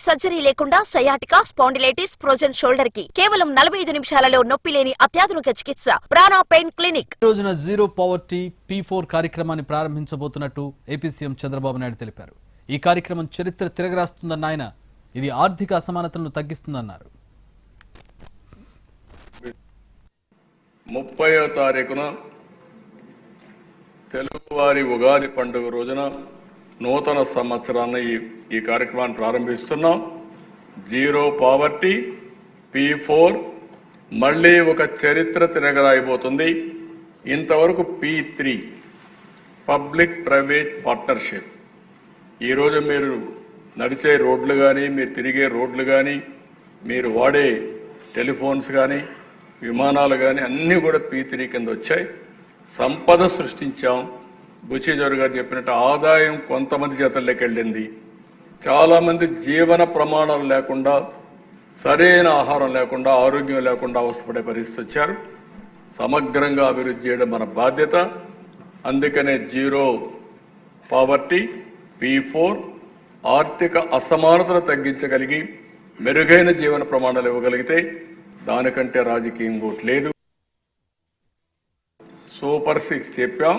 Surgery లేకుండా sciatica, spondylitis, frozen shoulder కి కేవలం 45 నిమిషాలలో నొప్పి లేని అత్యాధునిక చికిత్స ప్రాణ పెయిన్ క్లినిక్. ఈ రోజున జీరో పావర్టీ P4 కార్యక్రమాన్ని ప్రారంభించబోతున్నట్టు ఏపీ సీఎం చంద్రబాబు నాయుడు తెలిపారు. ఈ కార్యక్రమం చరిత్ర తిరగరాస్తుందన్న ఆయన ఇది ఆర్థిక అసమానతలను తగ్గిస్తుందన్నారు. 30వ తారీఖున తెలుగువారి ఉగాది పండుగ రోజున నూతన సంవత్సరాన్ని ఈ కార్యక్రమాన్ని ప్రారంభిస్తున్నాం. జీరో పావర్టీ P4 మళ్ళీ ఒక చరిత్ర తిరగరాయబోతుంది. ఇంతవరకు P3 పబ్లిక్ ప్రైవేట్ పార్ట్నర్షిప్. ఈరోజు మీరు నడిచే రోడ్లు కానీ, మీరు తిరిగే రోడ్లు కానీ, మీరు వాడే టెలిఫోన్స్ కానీ, విమానాలు కానీ అన్నీ కూడా P3 కింద వచ్చాయి. సంపద సృష్టించాం. బుచ్చిజోరు గారు చెప్పినట్టు ఆదాయం కొంతమంది చేతల్లోకి వెళ్ళింది. చాలామంది జీవన ప్రమాణాలు లేకుండా, సరైన ఆహారం లేకుండా, ఆరోగ్యం లేకుండా అవస్థపడే పరిస్థితి వచ్చారు. సమగ్రంగా అభివృద్ధి చేయడం మన బాధ్యత. అందుకనే జీరో పావర్టీ P4 ఆర్థిక అసమానతను తగ్గించగలిగి మెరుగైన జీవన ప్రమాణాలు ఇవ్వగలిగితే దానికంటే రాజకీయం ఇంకోటి లేదు. సూపర్ 6 చెప్పాం.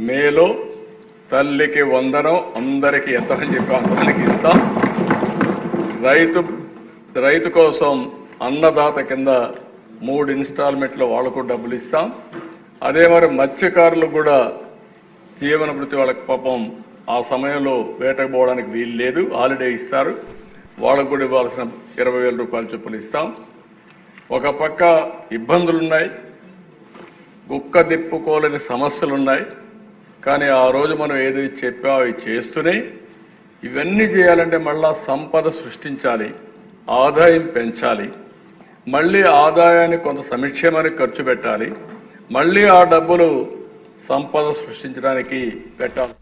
మేలో తల్లికి వందనం అందరికీ ఎంతని చెప్పాం అంతమందికి ఇస్తాం. రైతు కోసం అన్నదాత కింద 3 ఇన్స్టాల్మెంట్లో వాళ్ళకు డబ్బులు ఇస్తాం. అదే మరి మత్స్యకారులకు కూడా జీవన వృత్తి వాళ్ళకి పాపం ఆ సమయంలో వేటకు పోవడానికి వీలు లేదు, హాలిడే ఇస్తారు. వాళ్ళకు కూడా ఇవ్వాల్సిన 20,000 రూపాయల చొప్పులు ఇస్తాం. ఒక పక్క ఇబ్బందులున్నాయి, గుక్క దిప్పుకోలేని సమస్యలున్నాయి. కానీ ఆ రోజు మనం ఏదైతే చెప్పామో అవి చేస్తూనే ఇవన్నీ చేయాలంటే మళ్ళా సంపద సృష్టించాలి, ఆదాయం పెంచాలి, మళ్ళీ ఆదాయాన్ని కొంత సంక్షేమానికి ఖర్చు పెట్టాలి, మళ్ళీ ఆ డబ్బులు సంపద సృష్టించడానికి పెట్టాలి.